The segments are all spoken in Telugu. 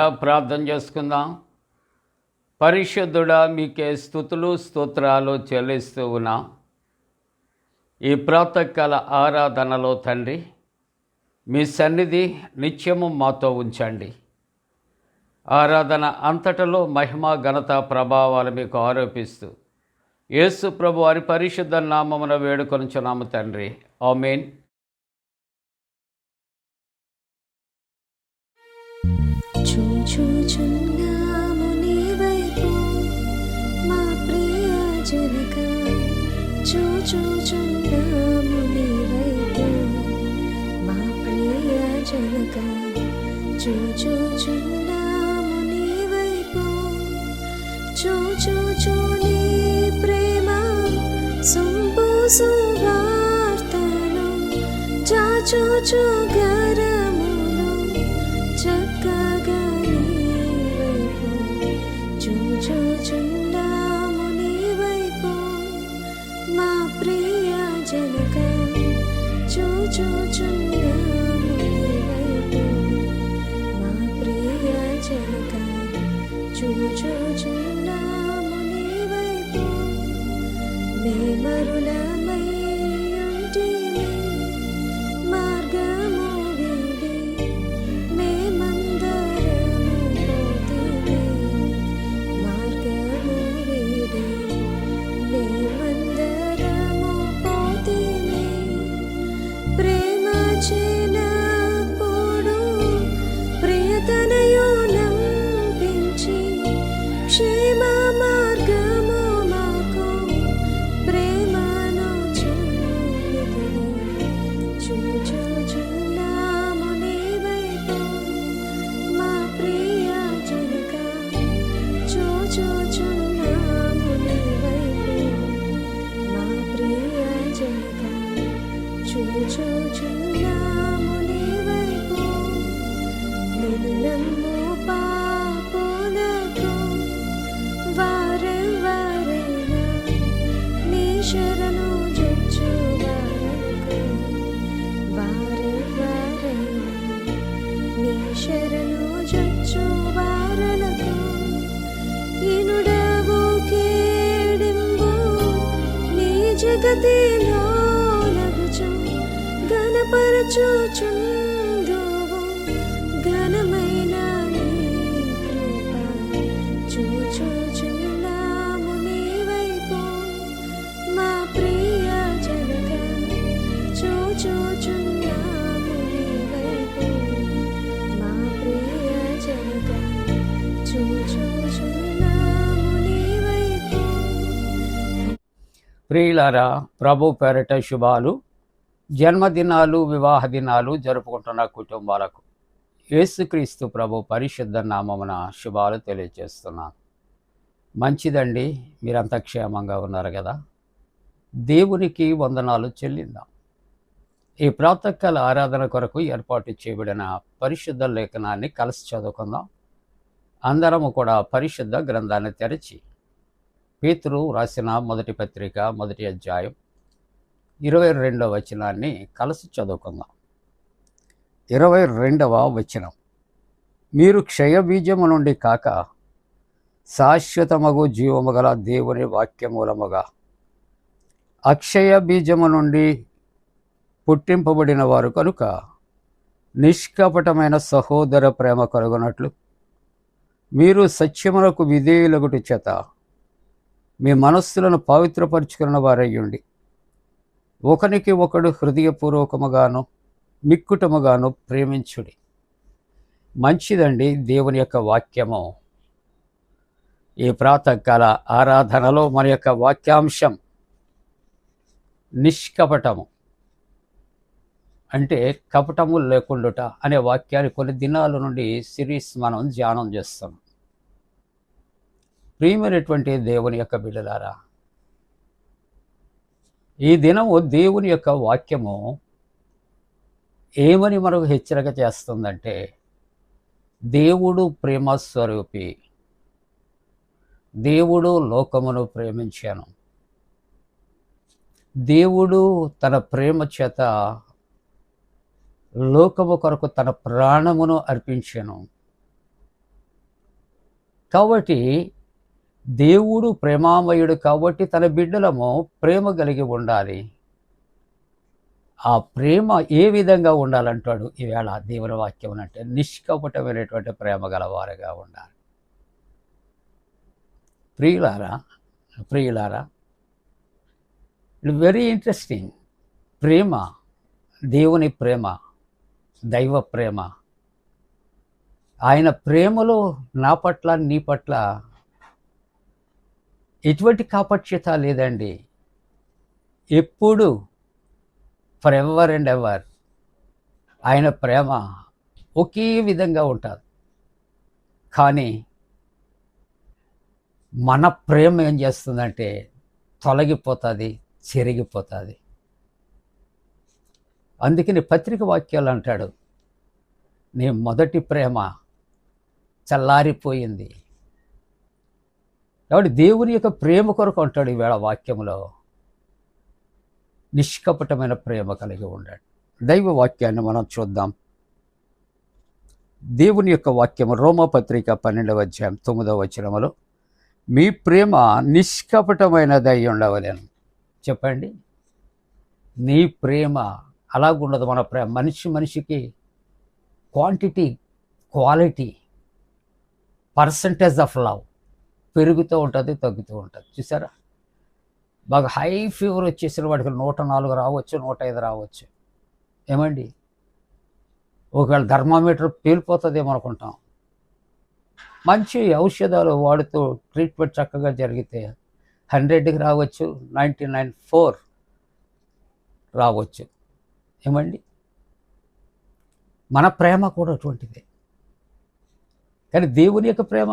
ప్రియులారా, ప్రార్థన చేసుకుందాం. పరిశుద్ధుడా, మీకే స్తుతులు స్తోత్రాలు చెల్లిస్తూ ఉన్నాం. ఈ ప్రాతకాల ఆరాధనలో తండ్రి, మీ సన్నిధి నిత్యము మాతో ఉంచండి. ఆరాధన అంతటలో మహిమ ఘనత ప్రభావాలు మీకు ఆరోపిస్తూ యేసు ప్రభు వారి పరిశుద్ధ నామమున వేడుకొనుచున్నాము తండ్రి. ఆమేన్. చూచుచున్నాము నీ వైపు మా ప్రియ జనక, చూచుచున్నాము నీ వైపు మా ప్రియ జనక, చూచుచున్నాము నీ వైపు, చూచుచు నీ ప్రేమ సొంపు సువార్తను, చాచుచు గరమును చక్కగా నీ వైపు, చూచుచున్నాము నీ వైపు మా ప్రియ జనక, చూచుచున్నాము నీ వైపు మా ప్రియ జనక, చూచుచున్నాము నీ వైపు. మేమరులమై ఉంటిమి మార్గము వీడి, మేమందరము పోతిమి మార్గము వీడి, మేమందరము పోతిమి. ప్రేమ చిన్నప్పుడు ప్రియతనయు నంపించి, క్షేమ మార్గము మాకు ప్రేమను చూపితివి. చూచుచున్నాము నీ వైపు మా ప్రియ జనక, చూచుచున్నాము నీ వైపు మా ప్రియ జనక, చూచుచున్నాము నీ వైపు. నిన్ను నమ్ము పాపులకు వారెవ్వరైనా నీ శరణు జొచ్చువారలకు, వారెవ్వరైనా నీ శరణు జొచ్చువారలకు, ఇనుడవు కేడింబు నీ జగతిలో నగుచు ఘనపరచుచుందువు ఘనమైన నీ కృప. చూచుచున్నాము నీ వైపు మా ప్రియ జనక, చూచుచున్నాము నీ వైపు మా ప్రియ జనక, చూచుచున్నాము నీ వైపు. ప్రియులారా, ప్రభు పేరిట శుభాలు. జన్మదినాలు, వివాహ దినాలు జరుపుకుంటున్న కుటుంబాలకు యేసుక్రీస్తు ప్రభు పరిశుద్ధ నామమున శుభాలు తెలియజేస్తున్నాను. మంచిదండి, మీరంతా క్షేమంగా ఉన్నారు కదా. దేవునికి వందనాలు చెల్లిందాం. ఈ ప్రాతకాల ఆరాధన కొరకు ఏర్పాటు చేయబడిన పరిశుద్ధ లేఖనాన్ని కలిసి చదువుకుందాం. అందరము కూడా పరిశుద్ధ గ్రంథాన్ని తెరచి పేతురు రాసిన మొదటి పత్రిక 1వ అధ్యాయం 22వ వచనాన్ని కలిసి చదువుకుందాం. 22వ వచనం: మీరు క్షయబీజము నుండి కాక శాశ్వతమగు జీవము గల దేవుని వాక్యమూలముగా అక్షయ బీజము నుండి పుట్టింపబడిన వారు కనుక నిష్కపటమైన సహోదర ప్రేమ కలుగునట్లు మీరు సత్యమునకు విధేయులగుట చేత మీ మనస్సులను పవిత్రపరుచుకున్న వారయ్యుండి ఒకనికి ఒకడు హృదయపూర్వకముగాను మిక్కుటముగాను ప్రేమించుడి. మంచిదండి, దేవుని యొక్క వాక్యము. ఈ ప్రాతకాల ఆరాధనలో మన యొక్క వాక్యాంశం నిష్కపటము, అంటే కపటము లేకుండుట అనే వాక్యాన్ని కొన్ని దినాల నుండి సిరీస్ మనం ధ్యానం చేస్తాం. ప్రియమైనటువంటి దేవుని యొక్క బిడ్డలారా, ఈ దినము దేవుని యొక్క వాక్యము ఏమని మనకు హెచ్చరిక చేస్తుందంటే, దేవుడు ప్రేమ స్వరూపి, దేవుడు లోకమును ప్రేమించాను, దేవుడు తన ప్రేమ చేత లోకము కొరకు తన ప్రాణమును అర్పించెను. కాబట్టి దేవుడు ప్రేమామయుడు కాబట్టి తన బిడ్డలము ప్రేమ కలిగి ఉండాలి. ఆ ప్రేమ ఏ విధంగా ఉండాలంటాడు ఈవేళ దేవుని వాక్యం అంటే నిష్కపటమైనటువంటి ప్రేమ గలవారుగా ఉండాలి. ప్రియులారా ప్రియులారా ఇట్ వెరీ ఇంట్రెస్టింగ్. ప్రేమ, దేవుని ప్రేమ, దైవ ప్రేమ, ఆయన ప్రేమలో నా పట్ల నీ పట్ల ఎటువంటి కాపట్యత లేదండి. ఎప్పుడు ఫర్ ఎవర్ అండ్ ఎవర్ ఆయన ప్రేమ ఒకే విధంగా ఉంటుంది. కానీ మన ప్రేమ ఏం చేస్తుందంటే తొలగిపోతుంది, చెరిగిపోతుంది. అందుకని పత్రిక వాక్యాలు అంటాడు, నీ మొదటి ప్రేమ చల్లారిపోయింది. కాబట్టి దేవుని యొక్క ప్రేమ కొరకు అంటాడు ఈవేళ వాక్యంలో, నిష్కపటమైన ప్రేమ కలిగి ఉండాడు. దైవ వాక్యాన్ని మనం చూద్దాం. దేవుని యొక్క వాక్యము రోమపత్రిక 12వ అధ్యాయం 9వ వచనములో, మీ ప్రేమ నిష్కపటమైనదై ఉండవలెను. చెప్పండి, నీ ప్రేమ అలాగుండదు. మన ప్రేమ మనిషికి quantity, quality, percentage of love పెరుగుతూ ఉంటుంది, తగ్గుతూ ఉంటుంది. చూసారా, బాగా హై ఫీవర్ వచ్చేసిన వాడికి 104 రావచ్చు, 105 రావచ్చు. ఏమండి, ఒకవేళ థర్మామీటర్ పేలిపోతుందేమో అనుకుంటాం. మంచి ఔషధాలు వాడుతూ ట్రీట్మెంట్ చక్కగా జరిగితే 100కి రావచ్చు, 99.4 రావచ్చు. ఏమండి, మన ప్రేమ కూడా అటువంటిదే. కానీ దేవుని యొక్క ప్రేమ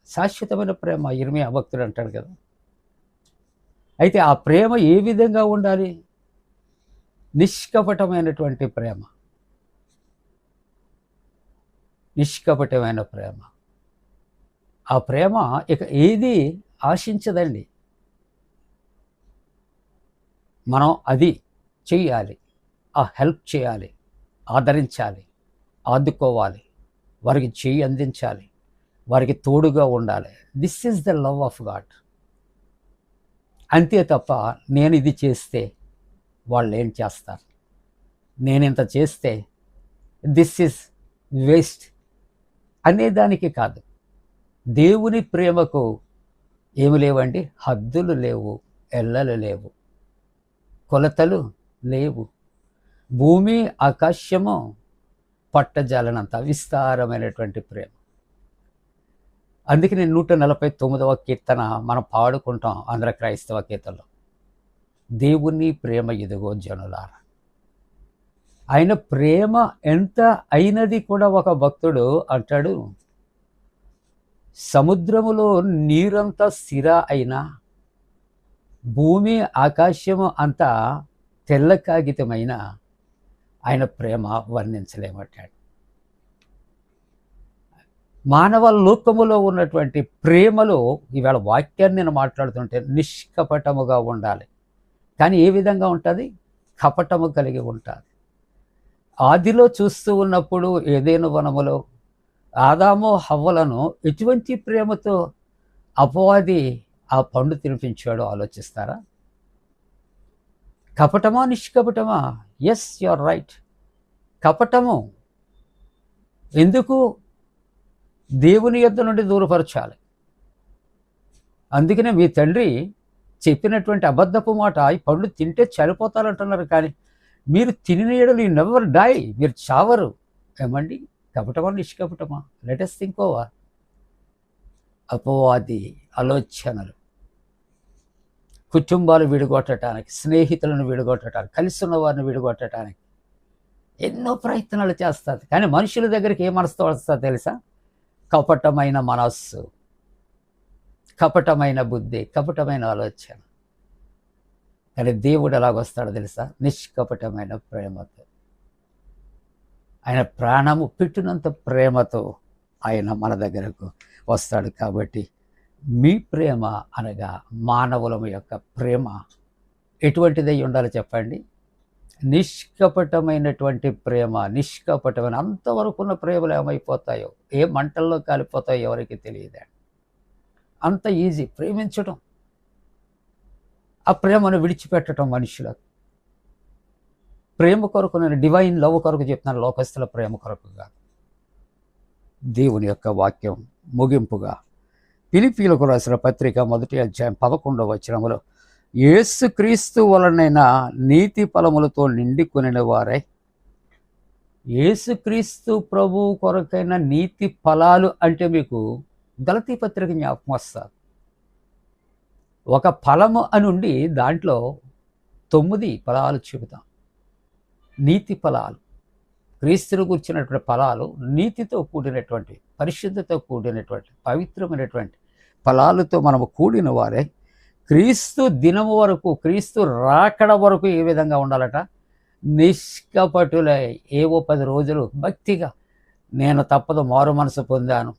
శాశ్వతమైన ప్రేమ. ఇర్మీయా భక్తుడు అంటాడు కదా. అయితే ఆ ప్రేమ ఏ విధంగా ఉండాలి? నిష్కపటమైనటువంటి ప్రేమ, నిష్కపటమైన ప్రేమ. ఆ ప్రేమ ఇక ఏది ఆశించదండి. మనం అది చెయ్యాలి, ఆ హెల్ప్ చేయాలి, ఆదరించాలి, ఆదుకోవాలి, వారికి చెయ్యి అందించాలి, వారికి తోడుగా ఉండాలి. This is the love of God. అంతే తప్ప నేను ఇది చేస్తే వాళ్ళు ఏం చేస్తారు, నేను ఇంత చేస్తే దిస్ ఈజ్ వేస్ట్ అనేదానికి కాదు. దేవుని ప్రేమకు ఏమి లేవండి? హద్దులు లేవు, ఎల్లలు లేవు, కొలతలు లేవు. భూమి ఆకాశము పట్టజాలనంత విస్తారమైనటువంటి ప్రేమ. అందుకని 149వ కీర్తన మనం పాడుకుంటాం ఆంధ్ర క్రైస్తవ కీర్తనలో, దేవుని ప్రేమ ఇదిగో జనులారా. ఆయన ప్రేమ ఎంత అయినది కూడా ఒక భక్తుడు అంటాడు, సముద్రములో నీరంతా సిర అయినా, భూమి ఆకాశము అంతా తెల్ల కాగితమైన ఆయన ప్రేమ వర్ణించలేమంటాడు. మానవ లోకములో ఉన్నటువంటి ప్రేమలో ఈవేళ వాక్యాన్ని నేను మాట్లాడుతుంటే నిష్కపటముగా ఉండాలి. కానీ ఏ విధంగా ఉంటుంది? కపటము కలిగి ఉంటుంది. ఆదిలో చూస్తూ ఉన్నప్పుడు ఏదైనా వనములో ఆదాము హవ్వలను ఎటువంటి ప్రేమతో అపవాది ఆ పండు తినిపించాడో ఆలోచిస్తారా? కపటమా, నిష్కపటమా? ఎస్, యు ఆర్ రైట్, కపటము. ఎందుకు? దేవుని యొద్ద నుండి దూరపరచాలి. అందుకనే మీ తండ్రి చెప్పినటువంటి అబద్ధపు మాట, ఈ పండు తింటే చనిపోతారంటున్నారు, కానీ మీరు తినిన యెడల యు నెవర్ డై, మీరు చావరు. ఏమండి, కపటమా, నిష్కపటమా? Let us think over. అపవాది ఆలోచనలు కుటుంబాలు విడగొట్టడానికి, స్నేహితులను విడగొట్టడానికి, కలిసి ఉన్న వారిని విడగొట్టడానికి ఎన్నో ప్రయత్నాలు చేస్తుంది. కానీ మనుషుల దగ్గరికి ఏ మనసుతో వస్తుందో తెలుసా? కపటమైన మనస్సు, కపటమైన బుద్ధి, కపటమైన ఆలోచన. కానీ దేవుడు ఎలాగొస్తాడో తెలుసా? నిష్కపటమైన ప్రేమతో. ఆయన ప్రాణము పెట్టినంత ప్రేమతో ఆయన మన దగ్గరకు వస్తాడు. కాబట్టి మీ ప్రేమ అనగా మానవుల యొక్క ప్రేమ ఎటువంటిదై ఉండాలి చెప్పండి? నిష్కపటమైనటువంటి ప్రేమ. నిష్కపటమైన అంతవరకు ఉన్న ప్రేమలు ఏమైపోతాయో, ఏ మంటల్లో కాలిపోతాయో ఎవరికి తెలియదండి. అంత ఈజీ ప్రేమించడం, ఆ ప్రేమను విడిచిపెట్టడం మనుషులకు. ప్రేమ కొరకు నేను డివైన్ లవ్ కొరకు చెప్తున్నాను, లోకస్తుల ప్రేమ కొరకు కాదు. దేవుని యొక్క వాక్యం ముగింపుగా ఫిలిప్పీయులకు రాసిన పత్రిక 1వ అధ్యాయం 11వ వచనములో, యేసుక్రీస్తు వలనైన నీతి ఫలములతో నిండుకొనిన వారై, యేసుక్రీస్తు ప్రభు కొరకైన నీతి ఫలాలు అంటే మీకు గలతీ పత్రిక జ్ఞాపకం వస్తారు. ఒక ఫలము అని ఉండి దాంట్లో 9 ఫలాలు చెబుతాం. నీతి ఫలాలు, క్రీస్తును కూర్చున్నటువంటి ఫలాలు, నీతితో కూడినటువంటి, పరిశుద్ధతో కూడినటువంటి, పవిత్రమైనటువంటి ఫలాలతో మనము కూడిన వారే క్రీస్తు దినము వరకు, క్రీస్తు రాకడ వరకు ఏ విధంగా ఉండాలట? నిష్కపటులై. ఏవో 10 రోజులు భక్తిగా నేను తప్పదు మారు మనసు పొందాను,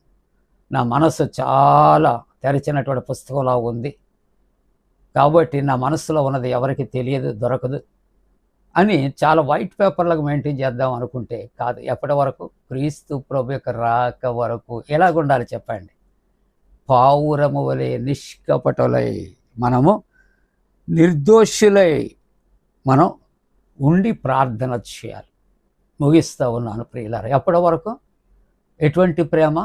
నా మనసు చాలా తెరచినటువంటి పుస్తకంలా ఉంది కాబట్టి నా మనసులో ఉన్నది ఎవరికి తెలియదు, దొరకదు అని చాలా వైట్ పేపర్లకు మెయింటైన్ చేద్దాం అనుకుంటే కాదు. ఎప్పటి వరకు? క్రీస్తు ప్రభు యొక్క రాక వరకు. ఎలాగుండాలి చెప్పండి? పావురము వలె నిష్కపటులై, మనము నిర్దోషులై మనం ఉండి ప్రార్థన చేయాలి. ముగిస్తూ ఉన్నాను ప్రియులారా. ఎప్పటి వరకు? ఎటువంటి ప్రేమ?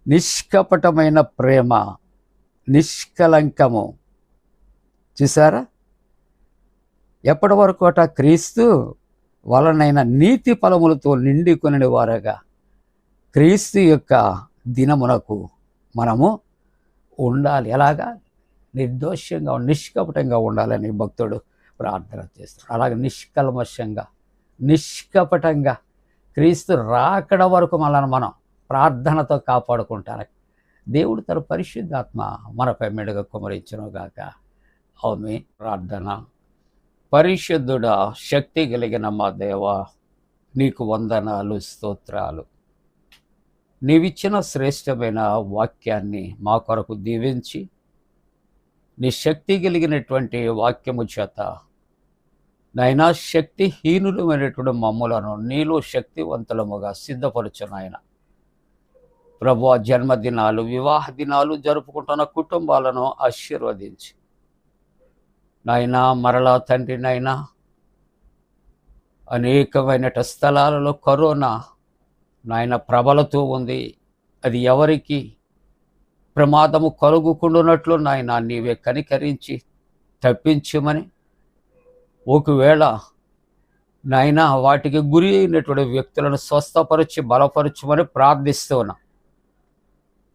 నిష్కపటమైన ప్రేమ, నిష్కలంకము. చూసారా? ఎప్పటి వరకు అట? క్రీస్తు వలనైన నీతి ఫలములతో నిండుకొని వారగా క్రీస్తు యొక్క దినమునకు మనము ఉండాలి. ఎలాగా? నిర్దోషంగా, నిష్కపటంగా ఉండాలని భక్తుడు ప్రార్థన చేస్తాడు. అలాగే నిష్కల్మషంగా, నిష్కపటంగా క్రీస్తు రాకడ వరకు మనల్ని మనం ప్రార్థనతో కాపాడుకుంటాను. దేవుడు తన పరిశుద్ధాత్మ మనపై మెడుగా కుమరించునుగాక. ఆమేన్. ప్రార్థన. పరిశుద్ధుడా, శక్తి కలిగిన మా దేవా, నీకు వందనాలు, స్తోత్రాలు. నీవిచ్చిన శ్రేష్టమైన వాక్యాన్ని మా కొరకు దీవించి, నీ శక్తి కలిగినటువంటి వాక్యము చేత నాయనా శక్తిహీనులమైనటువంటి మమ్ములను నీలో శక్తివంతులముగా సిద్ధపరచు నాయన. ప్రభువా, జన్మదినాలు, వివాహ దినాలు జరుపుకుంటున్న కుటుంబాలను ఆశీర్వదించి నాయనా, మరలా తండ్రి నాయనా, అనేకమైన స్థలాలలో కరోనా నాయన ప్రబలుతూ ఉంది. అది ఎవరికి ప్రమాదము కలుగుకుండునట్లు నాయన నీవే కనికరించి తప్పించమని, ఒకవేళ నాయన వాటికి గురి అయినటువంటి వ్యక్తులను స్వస్థపరిచి బలపరచమని ప్రార్థిస్తున్నా.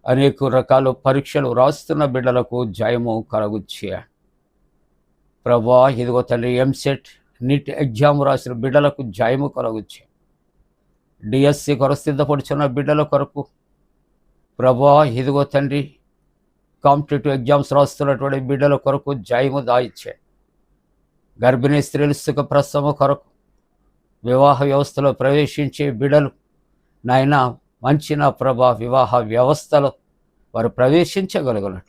అనేక రకాల పరీక్షలు రాస్తున్న బిడ్డలకు జయము కలుగుచ్చే ప్రభా. ఇదిగో తండ్రి, ఎంసెట్, నీట్ ఎగ్జామ్ రాసిన బిడ్డలకు జయము కలుగుచ్చే. డిఎస్సి కొరకు సిద్ధపడుచున్న బిడ్డల కొరకు ప్రభా, ఇదిగో తండ్రి, కాంపిటేటివ్ ఎగ్జామ్స్ రాస్తున్నటువంటి బిడ్డల కొరకు జయము దాయిచ్చే. గర్భిణీ స్త్రీలు సుఖ ప్రసవ కొరకు, వివాహ వ్యవస్థలో ప్రవేశించే బిడ్డలు నాయన మంచి నా ప్రభా వివాహ వ్యవస్థలో వారు ప్రవేశించగలుగునట్లు,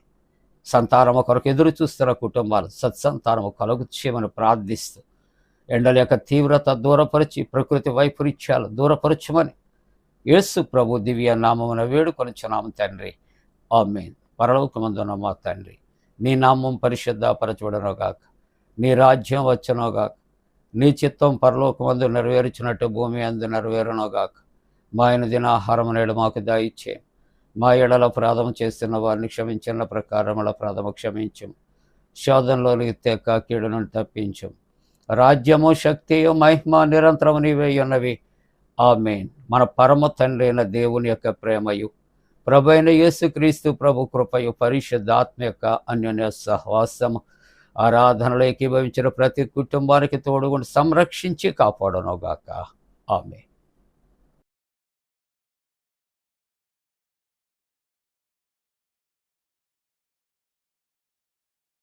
సంతానము కొరకు ఎదురు చూస్తున్న కుటుంబాలు సత్సంతానము కలుగుచ్చేయమని ప్రార్థిస్తూ, ఎండల యొక్క తీవ్రత దూరపరిచి ప్రకృతి వైపరీత్యాలు దూరపరచమని యేసు ప్రభు దివ్య నామమున వేడుకొనుచున్నాము తండ్రి. ఆమేన్. పరలోకమందున్న మా తండ్రి, నీ నామం పరిశుద్ధపరచబడునుగాక, నీ రాజ్యం వచ్చునుగాక, నీ చిత్తం పరలోకమందు నెరవేర్చినట్టు భూమి అందు నెరవేరునుగాక. మా దిన ఆహారం నేడు మాకు దయచే, మా ఎడల అపరాధం చేస్తున్న వారిని క్షమించిన ప్రకారముల అపరాధము క్షమించం, శోధనలోనికి తెక్క కీడు నుండి తప్పించం. రాజ్యము, శక్తియు, మహిమ నిరంతరము నీవే ఉన్నవి. ఆమేన్. మన పరమ తండ్రి అయిన దేవుని యొక్క ప్రేమయు, ప్రభు అయిన యేసుక్రీస్తు ప్రభు కృపయు, పరిశుద్ధాత్మ యొక్క అన్యోన్య సహవాసము, ఆరాధనలో ఏకీభవించిన ప్రతి కుటుంబానికి తోడుగుండి సంరక్షించి కాపాడునుగాక. ఆమేన్.